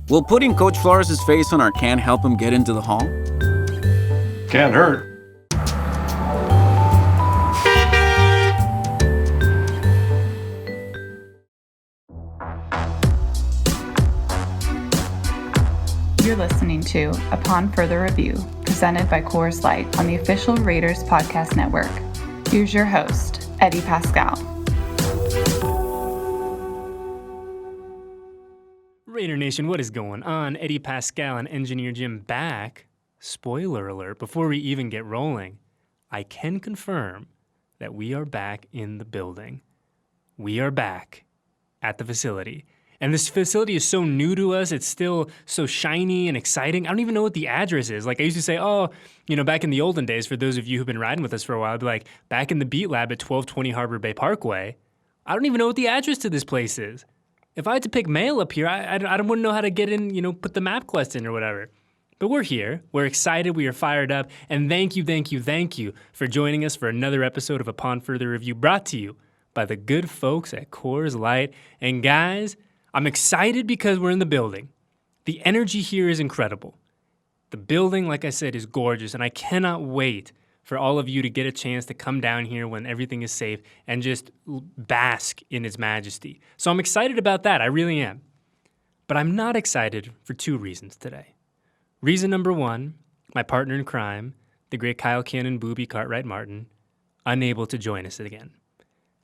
Will putting Coach Flores' face on our can help him get into the hall? Can't hurt. You're listening to Upon Further Review, presented by Coors Light on the official Raiders Podcast Network. Here's your host, Eddie Paskal. Raider Nation, what is going on? Eddie Paskal and Engineer Jim back. Spoiler alert, before we even get rolling, I can confirm that we are back in the building. We are back at the facility. And this facility is so new to us. It's still so shiny and exciting. I don't even know what the address is. Like I used to say, back in the olden days, for those of you who've been riding with us for a while, I'd be like, back in the Beat Lab at 1220 Harbor Bay Parkway. I don't even know what the address to this place is. If I had to pick mail up here, I wouldn't know how to get in, put the map quest in or whatever. But we're here. We're excited. We are fired up. And thank you for joining us for another episode of Upon Further Review, brought to you by the good folks at Coors Light. And guys, I'm excited because we're in the building. The energy here is incredible. The building, like I said, is gorgeous, and I cannot wait for all of you to get a chance to come down here when everything is safe and just bask in its majesty. So I'm excited about that. I really am. But I'm not excited for two reasons today. Reason number one, my partner in crime, the great Kyle Cannon Booby Cartwright Martin, unable to join us again.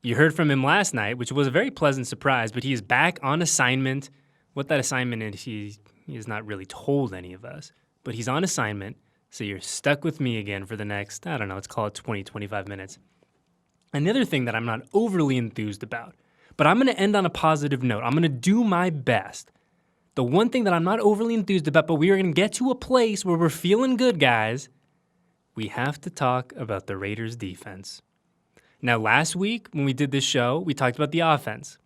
You heard from him last night, which was a very pleasant surprise, but he is back on assignment. What that assignment is, he has not really told any of us, but he's on assignment, so you're stuck with me again for the next, let's call it 20, 25 minutes. Another thing that I'm not overly enthused about, but I'm going to end on a positive note. I'm going to do my best. The one thing that I'm not overly enthused about, but we are going to get to a place where we're feeling good, guys. We have to talk about the Raiders' defense. Now, last week when we did this show, we talked about the offense.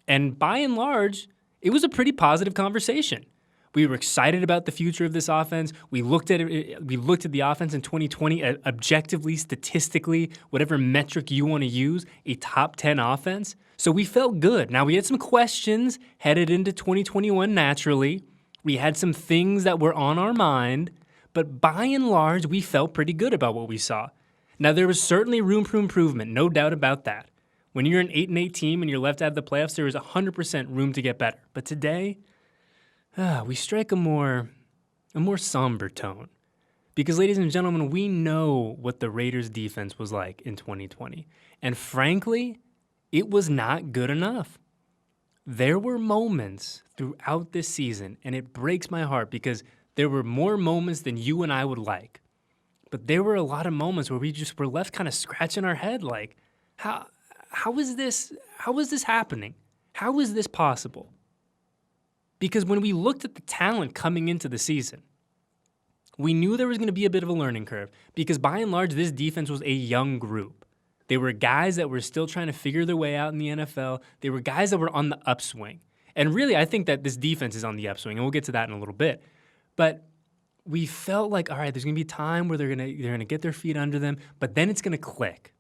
And by and large, it was a pretty positive conversation. We were excited about the future of this offense. We looked at it. We looked at the offense in 2020 objectively, statistically, whatever metric you want to use, a top 10 offense. So we felt good. Now, we had some questions headed into 2021 naturally. We had some things that were on our mind. But by and large, we felt pretty good about what we saw. Now, there was certainly room for improvement, no doubt about that. When you're an 8-8 team and you're left out of the playoffs, there is 100% room to get better. But today, we strike a more somber tone. Because, ladies and gentlemen, we know what the Raiders' defense was like in 2020. And frankly, it was not good enough. There were moments throughout this season, and it breaks my heart because there were more moments than you and I would like. But there were a lot of moments where we just were left kind of scratching our head like, how is this happening? How is this possible? Because when we looked at the talent coming into the season, we knew there was going to be a bit of a learning curve because by and large, this defense was a young group. They were guys that were still trying to figure their way out in the NFL. They were guys that were on the upswing. And really, I think that this defense is on the upswing, and we'll get to that in a little bit. But we felt like, all right, there's going to be a time where they're going to get their feet under them, but then it's going to click.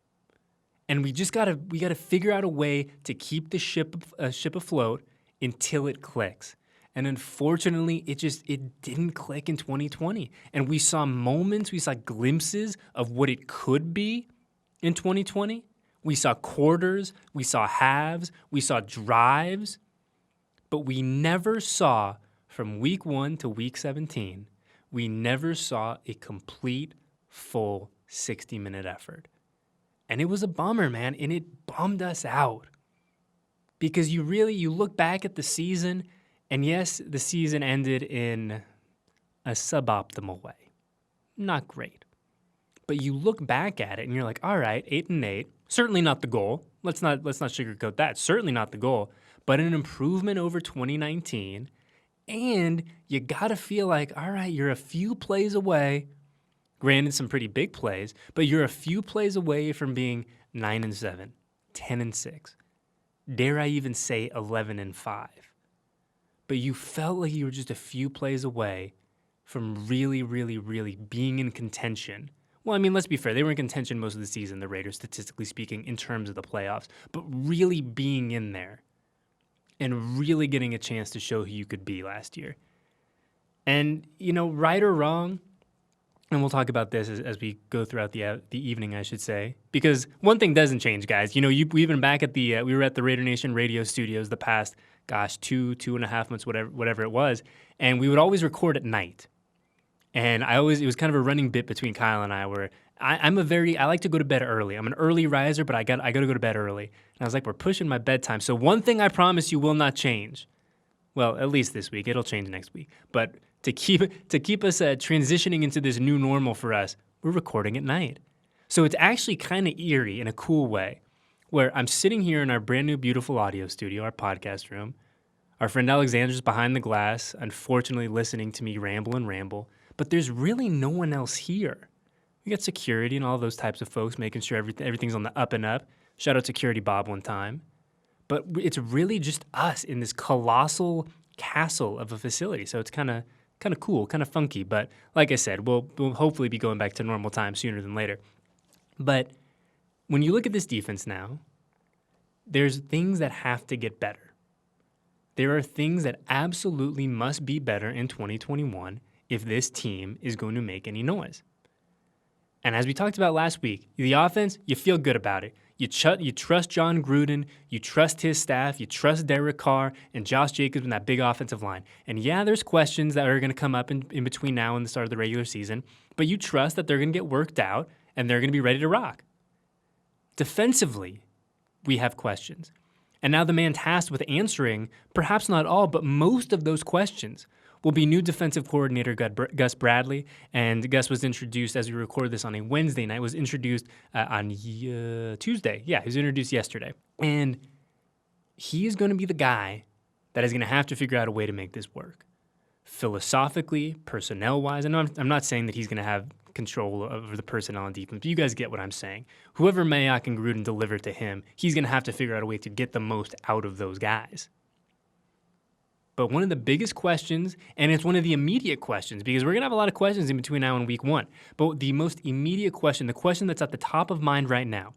And we got to figure out a way to keep the ship afloat until it clicks. And unfortunately, it didn't click in 2020. And we saw glimpses of what it could be in 2020. We saw quarters, we saw halves, we saw drives, but we never saw from week 1 to week 17, we never saw a complete, full 60-minute effort. And it was a bummer, man, and it bummed us out. Because you look back at the season, and yes, the season ended in a suboptimal way. Not great. But you look back at it, and you're like, all right, 8-8, certainly not the goal. Let's not sugarcoat that. Certainly not the goal, but an improvement over 2019. And you got to feel like, all right, you're a few plays away, granted some pretty big plays, but you're a few plays away from being 9-7, 10-6. Dare I even say 11-5. But you felt like you were just a few plays away from really, really, really being in contention. Well, I mean, let's be fair. They were in contention most of the season, the Raiders, statistically speaking, in terms of the playoffs. But really being in there and really getting a chance to show who you could be last year. And, right or wrong, and we'll talk about this as we go throughout the evening, I should say, because one thing doesn't change, guys. We've been back at we were at the Raider Nation radio studios the past, 2.5 months, whatever it was, and we would always record at night. And it was kind of a running bit between Kyle and I where I like to go to bed early. I'm an early riser, but I got to go to bed early. And I was like, we're pushing my bedtime. So one thing I promise you will not change. Well, at least this week. It'll change next week. But to keep us transitioning into this new normal for us, we're recording at night. So it's actually kind of eerie in a cool way, where I'm sitting here in our brand new beautiful audio studio, our podcast room. Our friend Alexander's behind the glass, unfortunately listening to me ramble, but there's really no one else here. We got security and all those types of folks making sure everything's on the up and up. Shout out Security Bob one time. But it's really just us in this colossal castle of a facility. So it's kind of cool, kind of funky. But like I said, we'll hopefully be going back to normal time sooner than later. But when you look at this defense now, there's things that have to get better. There are things that absolutely must be better in 2021 if this team is going to make any noise. And as we talked about last week, the offense, you feel good about it. You trust John Gruden, you trust his staff, you trust Derek Carr and Josh Jacobs in that big offensive line. And yeah, there's questions that are going to come up in between now and the start of the regular season, but you trust that they're going to get worked out and they're going to be ready to rock. Defensively, we have questions. And now the man tasked with answering, perhaps not all, but most of those questions will be new defensive coordinator Gus Bradley. And Gus was introduced, as we record this on a Wednesday night, was introduced on Tuesday. Yeah, he was introduced yesterday. And he is going to be the guy that is going to have to figure out a way to make this work. Philosophically, personnel-wise, and I'm not saying that he's going to have control over the personnel on defense, but you guys get what I'm saying. Whoever Mayock and Gruden deliver to him, he's going to have to figure out a way to get the most out of those guys. But one of the biggest questions, and it's one of the immediate questions, because we're going to have a lot of questions in between now and week one, but the most immediate question, the question that's at the top of mind right now,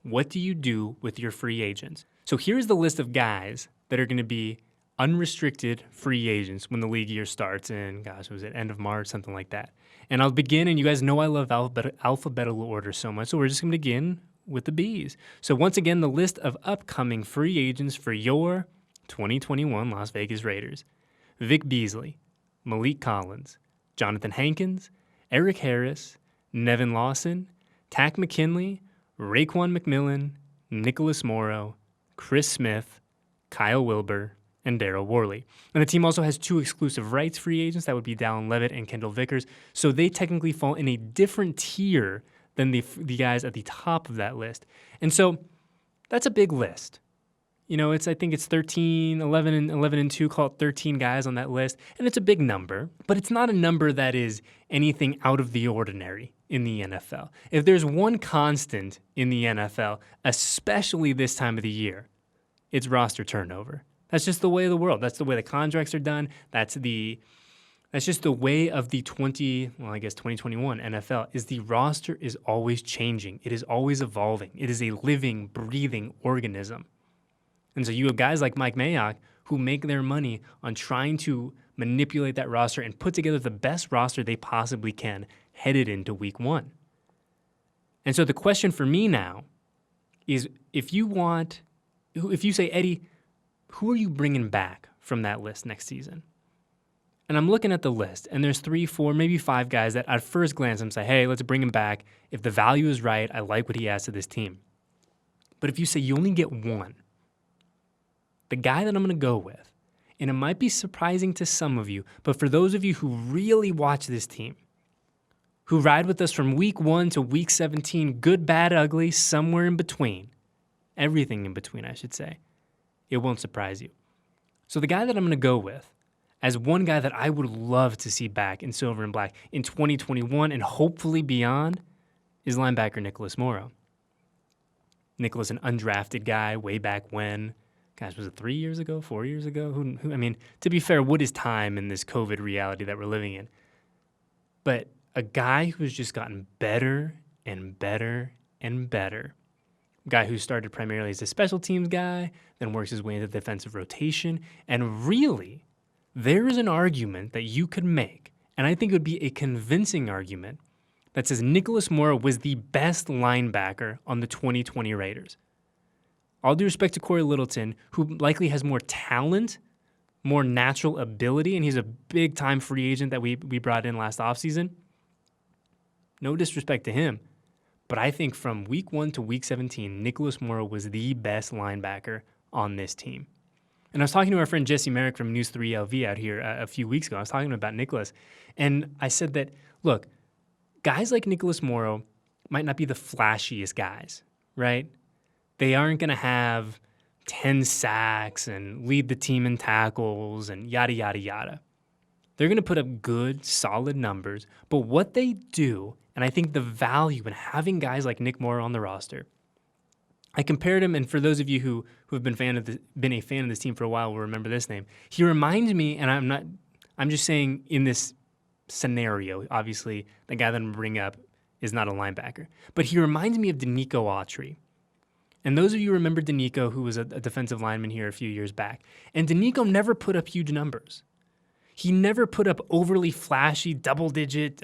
what do you do with your free agents? So here's the list of guys that are going to be unrestricted free agents when the league year starts in, was it end of March, something like that. And I'll begin, and you guys know I love alphabetical order so much, so we're just going to begin with the B's. So once again, the list of upcoming free agents for your 2021 Las Vegas Raiders: Vic Beasley, Malik Collins, Jonathan Hankins, Eric Harris, Nevin Lawson, Tack McKinley, Raekwon McMillan, Nicholas Morrow, Chris Smith, Kyle Wilbur, and Daryl Worley. And the team also has 2 exclusive rights free agents. That would be Dallin Levitt and Kendall Vickers. So they technically fall in a different tier than the guys at the top of that list. And so that's a big list. I think it's 13, 11 and 2, call it 13 guys on that list. And it's a big number, but it's not a number that is anything out of the ordinary in the NFL. If there's one constant in the NFL, especially this time of the year, it's roster turnover. That's just the way of the world. That's the way the contracts are done. That's just the way of the 2021 NFL is the roster is always changing. It is always evolving. It is a living, breathing organism. And so you have guys like Mike Mayock who make their money on trying to manipulate that roster and put together the best roster they possibly can headed into week one. And so the question for me now is if you say, Eddie, who are you bringing back from that list next season? And I'm looking at the list, and there's 3, 4, maybe 5 guys that at first glance I'm saying, hey, let's bring him back. If the value is right, I like what he adds to this team. But if you say you only get one, the guy that I'm going to go with, and it might be surprising to some of you, but for those of you who really watch this team, who ride with us from week 1 to week 17, good, bad, ugly, somewhere in between, everything in between, I should say, it won't surprise you. So the guy that I'm going to go with, as one guy that I would love to see back in silver and black in 2021 and hopefully beyond, is linebacker Nicholas Morrow. Nicholas, an undrafted guy way back when. Was it 3 years ago, 4 years ago? I mean, to be fair, what is time in this COVID reality that we're living in? But a guy who's just gotten better and better and better. A guy who started primarily as a special teams guy, then works his way into defensive rotation, and really, there is an argument that you could make, and I think it would be a convincing argument, that says Nicholas Morrow was the best linebacker on the 2020 Raiders. All due respect to Corey Littleton, who likely has more talent, more natural ability, and he's a big-time free agent that we brought in last offseason. No disrespect to him, but I think from week 1 to week 17, Nicholas Morrow was the best linebacker on this team. And I was talking to our friend Jesse Merrick from News 3 LV out here a few weeks ago. I was talking to him about Nicholas, and I said that, look, guys like Nicholas Morrow might not be the flashiest guys, right? They aren't going to have 10 sacks and lead the team in tackles and yada, yada, yada. They're going to put up good, solid numbers. But what they do, and I think the value in having guys like Nick Morrow on the roster, I compared him, and for those of you who have been a fan of this team for a while will remember this name. He reminds me, and I'm just saying in this scenario, obviously the guy that I'm going to bring up is not a linebacker, but he reminds me of Danico Autry. And those of you who remember Danico, who was a defensive lineman here a few years back, and Danico never put up huge numbers. He never put up overly flashy double-digit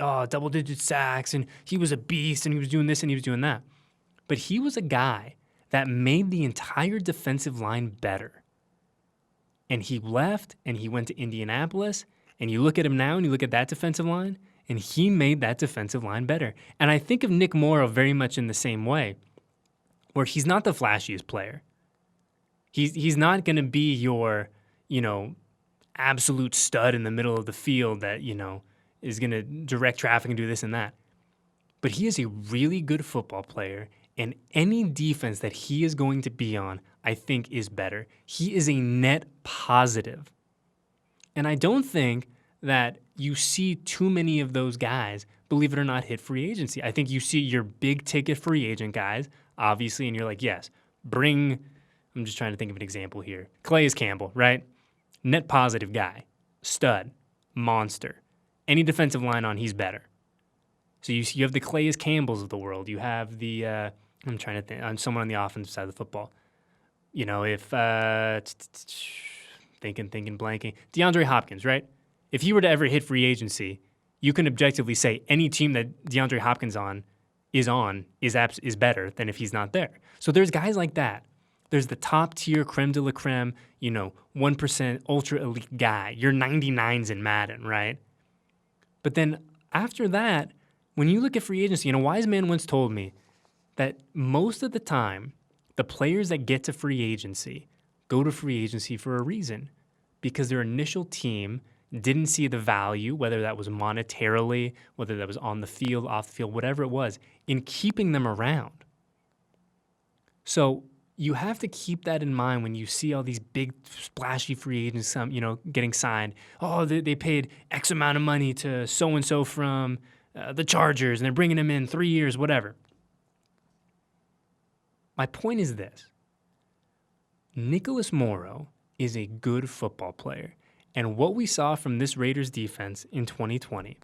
sacks, and he was a beast, and he was doing this and he was doing that. But he was a guy that made the entire defensive line better. And he left, and he went to Indianapolis, and you look at him now, and you look at that defensive line, and he made that defensive line better. And I think of Nick Morrow very much in the same way, where he's not the flashiest player. He's not going to be your, absolute stud in the middle of the field that, is going to direct traffic and do this and that. But he is a really good football player, and any defense that he is going to be on, I think, is better. He is a net positive. And I don't think that you see too many of those guys, believe it or not, hit free agency. I think you see your big-ticket free agent guys, obviously, and you're like, yes, I'm just trying to think of an example here. Calais Campbell, right? Net positive guy, stud, monster. Any defensive line on, he's better. So you have the Calais Campbells of the world. You have the, I'm trying to think, on someone on the offensive side of the football. If, blanking. DeAndre Hopkins, right? If he were to ever hit free agency, you can objectively say any team that DeAndre Hopkins is better than if he's not there. So there's guys like that. There's the top tier creme de la creme, 1% ultra elite guy. Your 99s in Madden, right? But then after that, when you look at free agency, a wise man once told me that most of the time, the players that get to free agency go to free agency for a reason, because their initial team didn't see the value, whether that was monetarily, whether that was on the field, off the field, whatever it was, in keeping them around. So you have to keep that in mind when you see all these big, splashy free agents, getting signed. Oh, they paid X amount of money to so-and-so from the Chargers, and they're bringing him in 3 years, whatever. My point is this. Nicholas Morrow is a good football player. And what we saw from this Raiders defense in 2020,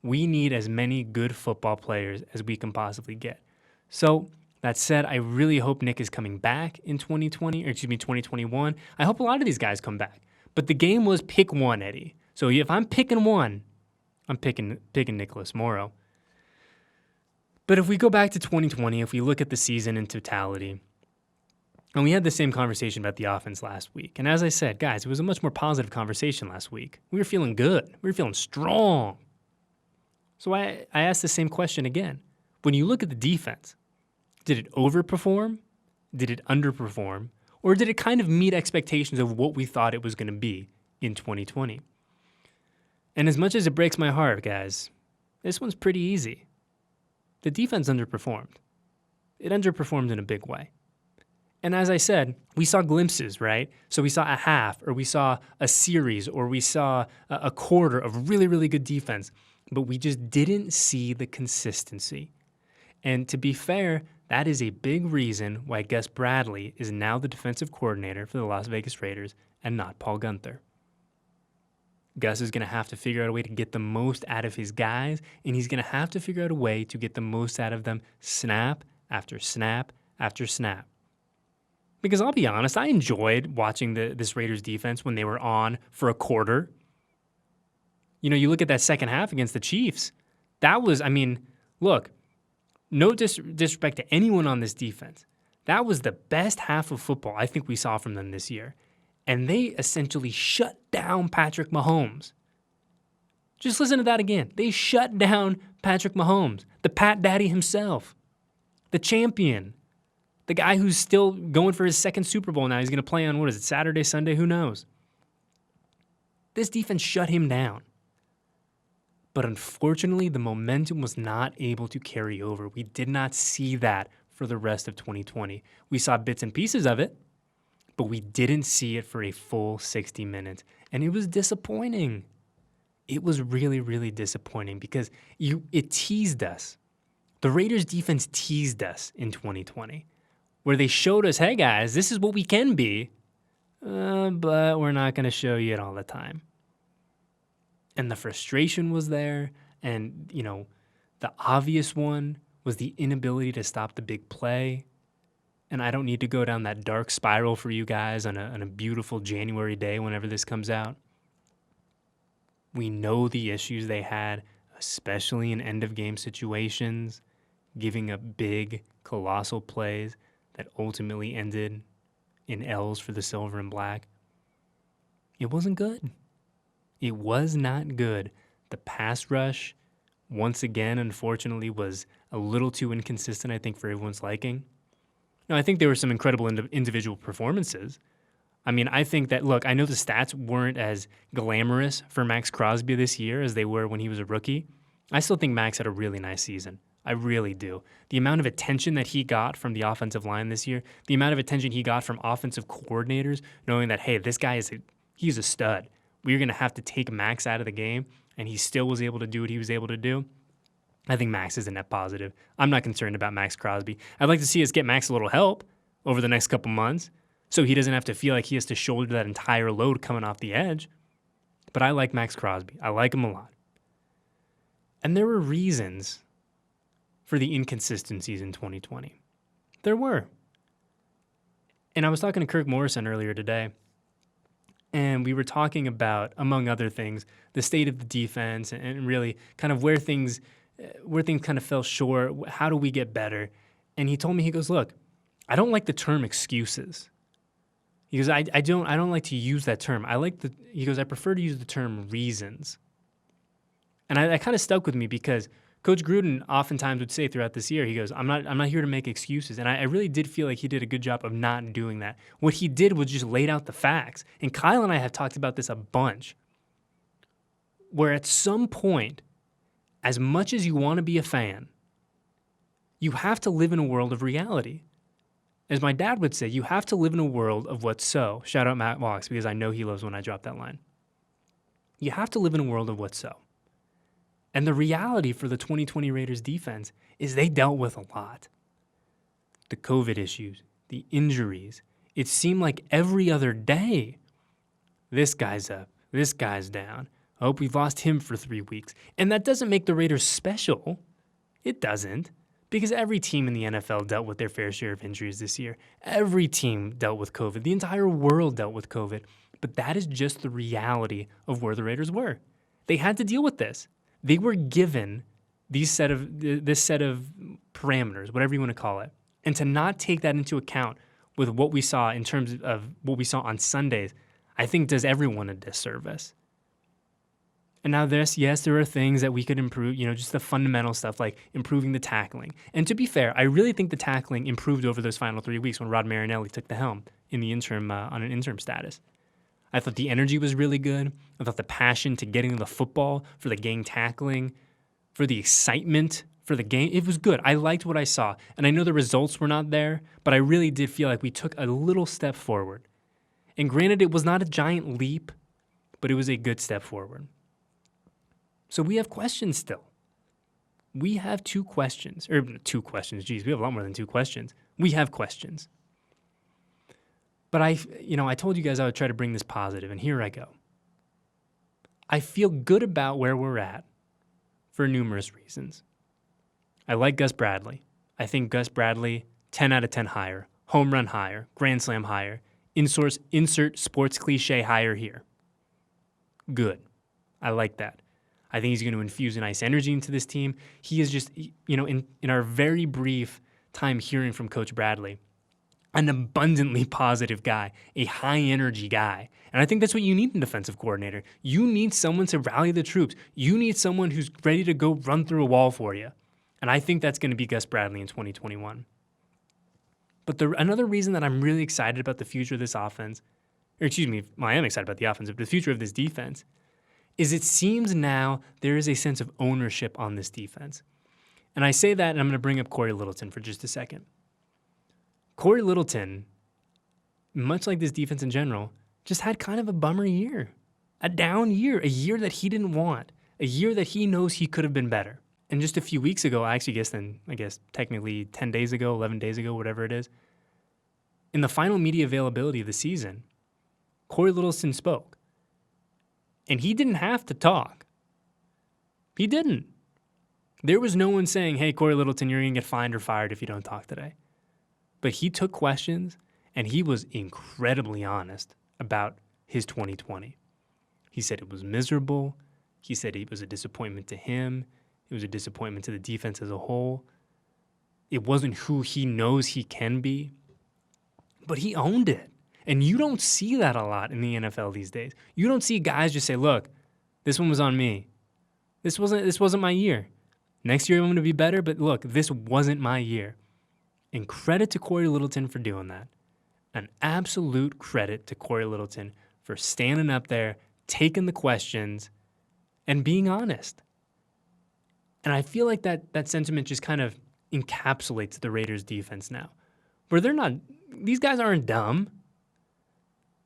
we need as many good football players as we can possibly get. So that said, I really hope Nick is coming back in 2021. I hope a lot of these guys come back. But the game was pick one, Eddie. So if I'm picking one, I'm picking Nicholas Morrow. But if we go back to 2020, if we look at the season in totality, and we had the same conversation about the offense last week. And as I said, guys, it was a much more positive conversation last week. We were feeling good. We were feeling strong. So I asked the same question again. When you look at the defense, did it overperform? Did it underperform? Or did it kind of meet expectations of what we thought it was going to be in 2020? And as much as it breaks my heart, guys, this one's pretty easy. The defense underperformed. It underperformed in a big way. And as I said, we saw glimpses, right? So we saw a half, or we saw a series, or we saw a quarter of really, really good defense, but we just didn't see the consistency. And to be fair, that is a big reason why Gus Bradley is now the defensive coordinator for the Las Vegas Raiders and not Paul Guenther. Gus is going to have to figure out a way to get the most out of his guys, and he's going to have to figure out a way to get the most out of them snap after snap after snap. Because I'll be honest, I enjoyed watching this Raiders defense when they were on for a quarter. You know, you look at that second half against the Chiefs. That was, I mean, look, no disrespect to anyone on this defense. That was the best half of football I think we saw from them this year. And they essentially shut down Patrick Mahomes. Just listen to that again. They shut down Patrick Mahomes, the Pat Daddy himself, the champion, the guy who's still going for his second Super Bowl now. He's going to play on, Saturday, Sunday? Who knows? This defense shut him down. But unfortunately, the momentum was not able to carry over. We did not see that for the rest of 2020. We saw bits and pieces of it, but we didn't see it for a full 60 minutes. And it was disappointing. It was really, really disappointing because it teased us. The Raiders defense teased us in 2020, where they showed us, hey guys, this is what we can be, but we're not going to show you it all the time. And the frustration was there, and, the obvious one was the inability to stop the big play. And I don't need to go down that dark spiral for you guys on a beautiful January day whenever this comes out. We know the issues they had, especially in end-of-game situations, giving up big, colossal plays that ultimately ended in L's for the silver and black. It wasn't good. It was not good. The pass rush, once again, unfortunately, was a little too inconsistent, I think, for everyone's liking. Now, I think there were some incredible individual performances. I mean, I think that, look, I know the stats weren't as glamorous for Max Crosby this year as they were when he was a rookie. I still think Max had a really nice season. I really do. The amount of attention that he got from the offensive line this year, the amount of attention he got from offensive coordinators, knowing that, hey, this guy he's a stud. We're going to have to take Max out of the game, and he still was able to do what he was able to do. I think Max is a net positive. I'm not concerned about Max Crosby. I'd like to see us get Max a little help over the next couple months so he doesn't have to feel like he has to shoulder that entire load coming off the edge. But I like Max Crosby. I like him a lot. And there were reasons for the inconsistencies in 2020. There were. And I was talking to Kirk Morrison earlier today, and we were talking about, among other things, the state of the defense and really kind of where things kind of fell short. How do we get better? And he told me, he goes, look, I don't like the term excuses. He goes, I don't like to use that term. He goes, I prefer to use the term reasons. And that kind of stuck with me because Coach Gruden oftentimes would say throughout this year, he goes, I'm not here to make excuses. And I really did feel like he did a good job of not doing that. What he did was just laid out the facts. And Kyle and I have talked about this a bunch, where at some point, as much as you want to be a fan, you have to live in a world of reality. As my dad would say, you have to live in a world of what's so. Shout out Matt Walks, because I know he loves when I drop that line. You have to live in a world of what's so. And the reality for the 2020 Raiders defense is they dealt with a lot. The COVID issues, the injuries. It seemed like every other day, this guy's up, this guy's down. I hope we've lost him for 3 weeks. And that doesn't make the Raiders special. It doesn't. Because every team in the NFL dealt with their fair share of injuries this year. Every team dealt with COVID. The entire world dealt with COVID. But that is just the reality of where the Raiders were. They had to deal with this. They were given this set of parameters, whatever you want to call it. And to not take that into account with what we saw in terms of what we saw on Sundays, I think does everyone a disservice. And now yes, there are things that we could improve, just the fundamental stuff like improving the tackling. And to be fair, I really think the tackling improved over those final 3 weeks when Rod Marinelli took the helm in the interim on an interim status. I thought the energy was really good. I thought the passion to getting the football, for the gang tackling, for the excitement for the game, it was good. I liked what I saw. And I know the results were not there, but I really did feel like we took a little step forward. And granted, it was not a giant leap, but it was a good step forward. So we have questions still. We have two questions. Geez, we have a lot more than two questions. We have questions. But I told you guys I would try to bring this positive, and here I go. I feel good about where we're at for numerous reasons. I like Gus Bradley. I think Gus Bradley, 10 out of 10 hire. home run hire, grand slam hire, insert sports cliche hire here. Good. I like that. I think he's going to infuse a nice energy into this team. He is just, in our very brief time hearing from Coach Bradley, an abundantly positive guy, a high-energy guy. And I think that's what you need in defensive coordinator. You need someone to rally the troops. You need someone who's ready to go run through a wall for you. And I think that's going to be Gus Bradley in 2021. But another reason that I'm really excited about the future of this offense, I am excited about the offense, but the future of this defense, is it seems now there is a sense of ownership on this defense. And I say that, and I'm going to bring up Corey Littleton for just a second. Corey Littleton, much like this defense in general, just had kind of a bummer year, a down year, a year that he didn't want, a year that he knows he could have been better. And just a few weeks ago, I guess technically 10 days ago, 11 days ago, whatever it is, in the final media availability of the season, Corey Littleton spoke. And he didn't have to talk. He didn't. There was no one saying, hey, Corey Littleton, you're going to get fined or fired if you don't talk today. But he took questions, and he was incredibly honest about his 2020. He said it was miserable. He said it was a disappointment to him. It was a disappointment to the defense as a whole. It wasn't who he knows he can be. But he owned it. And you don't see that a lot in the NFL these days. You don't see guys just say, look, this one was on me. This wasn't my year. Next year I'm going to be better, but look, this wasn't my year. And credit to Corey Littleton for doing that. An absolute credit to Corey Littleton for standing up there, taking the questions, and being honest. And I feel like that sentiment just kind of encapsulates the Raiders defense now. Where these guys aren't dumb.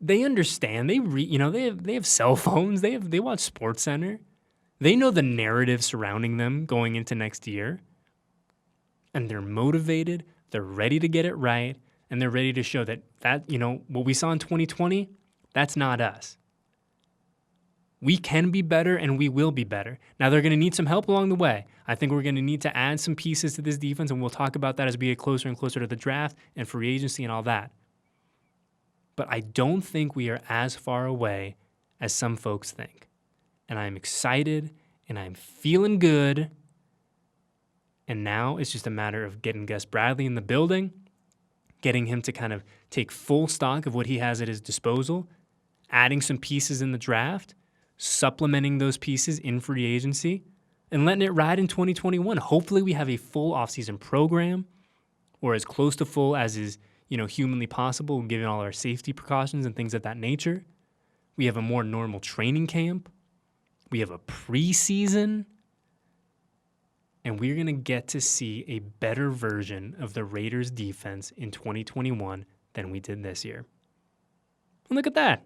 They understand. They have cell phones. They watch SportsCenter. They know the narrative surrounding them going into next year. And they're motivated. They're ready to get it right. And they're ready to show that what we saw in 2020, that's not us. We can be better and we will be better. Now, they're going to need some help along the way. I think we're going to need to add some pieces to this defense, and we'll talk about that as we get closer and closer to the draft and free agency and all that. But I don't think we are as far away as some folks think. And I'm excited, and I'm feeling good. And now it's just a matter of getting Gus Bradley in the building, getting him to kind of take full stock of what he has at his disposal, adding some pieces in the draft, supplementing those pieces in free agency, and letting it ride in 2021. Hopefully we have a full offseason program, or as close to full as is humanly possible, given all our safety precautions and things of that nature. We have a more normal training camp. We have a preseason. And we're going to get to see a better version of the Raiders defense in 2021 than we did this year. And look at that.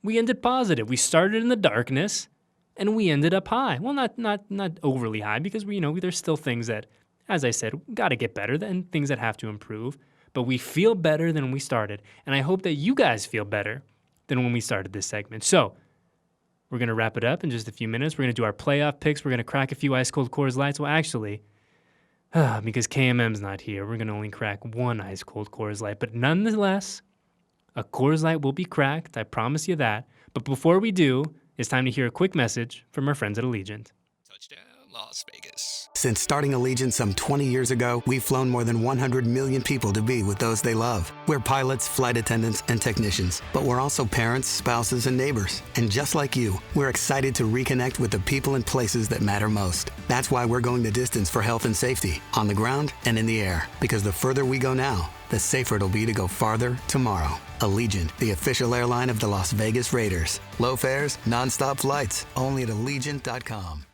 We ended positive. We started in the darkness, and we ended up high. Well, not overly high, because there's still things that, as I said, got to get better, and things that have to improve. But we feel better than when we started, and I hope that you guys feel better than when we started this segment. So we're going to wrap it up in just a few minutes. We're going to do our playoff picks. We're going to crack a few Ice Cold Coors Lights. Well, actually, because KMM's not here, we're going to only crack one Ice Cold Coors Light. But nonetheless, a Coors Light will be cracked. I promise you that. But before we do, it's time to hear a quick message from our friends at Allegiant. Touchdown, Las Vegas. Since starting Allegiant some 20 years ago, we've flown more than 100 million people to be with those they love. We're pilots, flight attendants, and technicians. But we're also parents, spouses, and neighbors. And just like you, we're excited to reconnect with the people and places that matter most. That's why we're going the distance for health and safety, on the ground and in the air. Because the further we go now, the safer it'll be to go farther tomorrow. Allegiant, the official airline of the Las Vegas Raiders. Low fares, nonstop flights, only at Allegiant.com.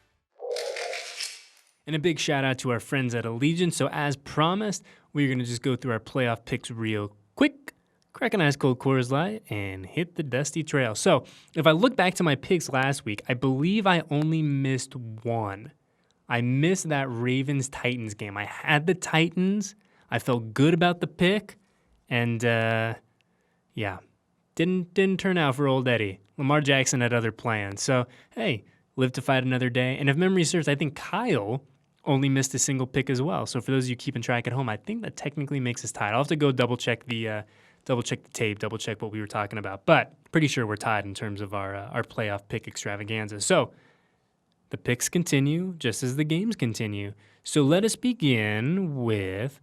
And a big shout out to our friends at Allegiant. So as promised, we're going to just go through our playoff picks real quick, crack an ice cold Coors Light, and hit the dusty trail. So if I look back to my picks last week, I believe I only missed one. I missed that Ravens-Titans game. I had the Titans. I felt good about the pick. And, didn't turn out for old Eddie. Lamar Jackson had other plans. So, hey, live to fight another day. And if memory serves, I think Kyle only missed a single pick as well. So for those of you keeping track at home, I think that technically makes us tied. I'll have to go double check the tape, double check what we were talking about. But pretty sure we're tied in terms of our playoff pick extravaganza. So the picks continue just as the games continue. So let us begin with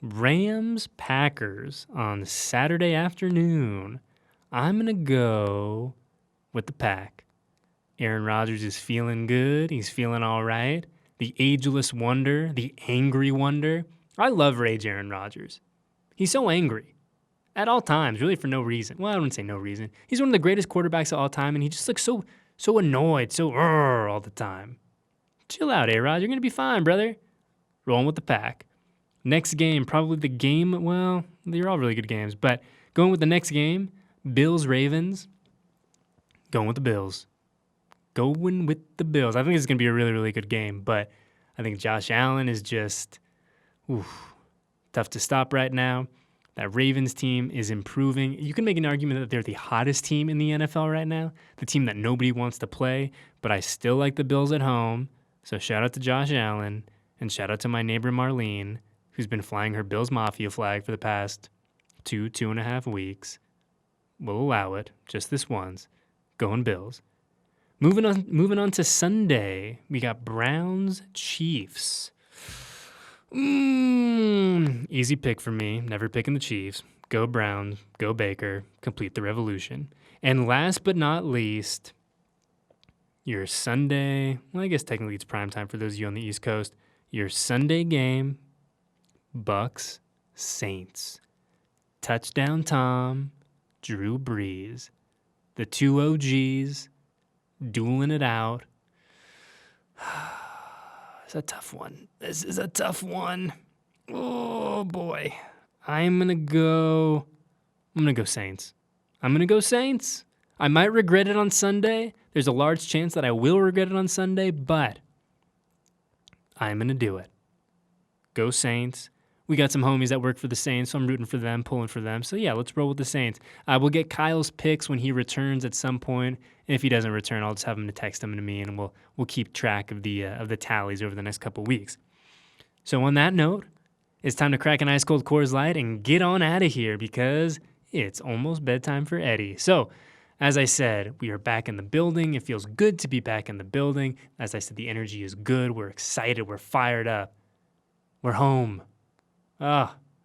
Rams-Packers on Saturday afternoon. I'm going to go with the Pack. Aaron Rodgers is feeling good. He's feeling all right. The ageless wonder, the angry wonder. I love Rage Aaron Rodgers. He's so angry at all times, really for no reason. Well, I wouldn't say no reason. He's one of the greatest quarterbacks of all time, and he just looks so annoyed, so all the time. Chill out, A-Rod. You're going to be fine, brother. Rolling with the Pack. Next game, probably the game, well, they're all really good games, but going with the next game, Bills-Ravens. Going with the Bills. Going with the Bills. I think it's going to be a really, really good game, but I think Josh Allen is just tough to stop right now. That Ravens team is improving. You can make an argument that they're the hottest team in the NFL right now, the team that nobody wants to play, but I still like the Bills at home. So shout out to Josh Allen, and shout out to my neighbor Marlene, who's been flying her Bills Mafia flag for the past 2.5 weeks. We'll allow it, just this once. Going Bills. Moving on to Sunday, we got Browns-Chiefs. Easy pick for me. Never picking the Chiefs. Go Browns. Go Baker. Complete the revolution. And last but not least, your Sunday. Well, I guess technically it's primetime for those of you on the East Coast. Your Sunday game, Bucks, Saints. Touchdown Tom, Drew Brees. The two OGs dueling it out. It's a tough one. This is a tough one. Oh, boy. I'm going to go Saints. I'm going to go Saints. I might regret it on Sunday. There's a large chance that I will regret it on Sunday, but I'm going to do it. Go Saints. We got some homies that work for the Saints, so I'm rooting for them, pulling for them. So, yeah, let's roll with the Saints. We'll get Kyle's picks when he returns at some point. And if he doesn't return, I'll just have him to text them to me, and we'll keep track of the tallies over the next couple weeks. So on that note, it's time to crack an ice-cold Coors Light and get on out of here because it's almost bedtime for Eddie. So, as I said, we are back in the building. It feels good to be back in the building. As I said, the energy is good. We're excited. We're fired up. We're home.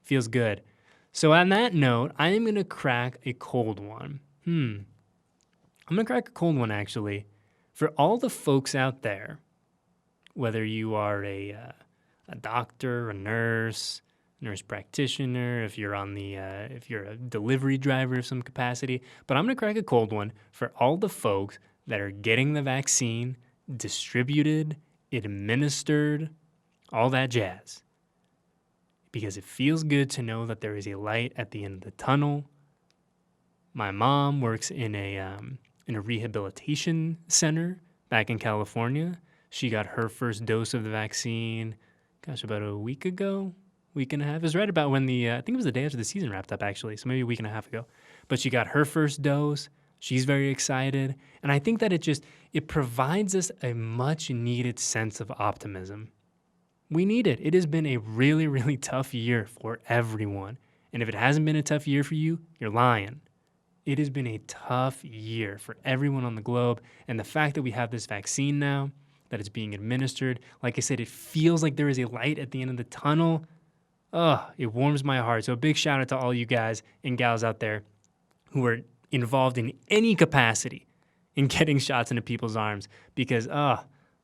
Feels good. So on that note, I am going to crack a cold one. I'm going to crack a cold one, actually. For all the folks out there, whether you are a doctor, a nurse practitioner, if you're a delivery driver of some capacity, but I'm going to crack a cold one for all the folks that are getting the vaccine distributed, administered, all that jazz. Because it feels good to know that there is a light at the end of the tunnel. My mom works in a rehabilitation center back in California. She got her first dose of the vaccine, about a week ago, week and a half. It was right about when I think it was the day after the season wrapped up, actually, so maybe a week and a half ago. But she got her first dose. She's very excited. And I think that it provides us a much-needed sense of optimism. We need it. It has been a really, really tough year for everyone. And if it hasn't been a tough year for you, you're lying. It has been a tough year for everyone on the globe. And the fact that we have this vaccine now, that it's being administered, like I said, it feels like there is a light at the end of the tunnel. It warms my heart. So a big shout out to all you guys and gals out there who are involved in any capacity in getting shots into people's arms because,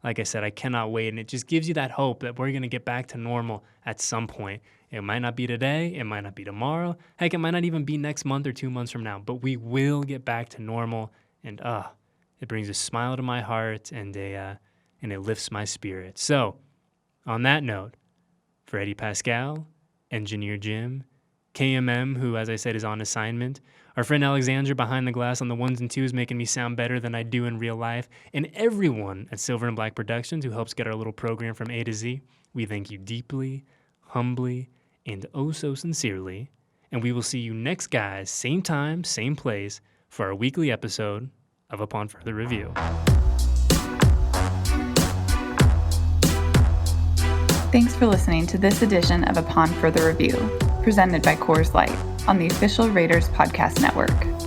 like I said, I cannot wait. And it just gives you that hope that we're going to get back to normal at some point. It might not be today. It might not be tomorrow. Heck, it might not even be next month or 2 months from now. But we will get back to normal. And it brings a smile to my heart and it lifts my spirit. So, on that note, for Eddie Paskal, Engineer Jim, KMM, who, as I said, is on assignment, our friend Alexandra behind the glass on the ones and twos making me sound better than I do in real life, and everyone at Silver and Black Productions who helps get our little program from A to Z, we thank you deeply, humbly, and oh so sincerely. And we will see you next, guys, same time, same place, for our weekly episode of Upon Further Review. Thanks for listening to this edition of Upon Further Review, presented by Coors Light on the official Raiders Podcast Network.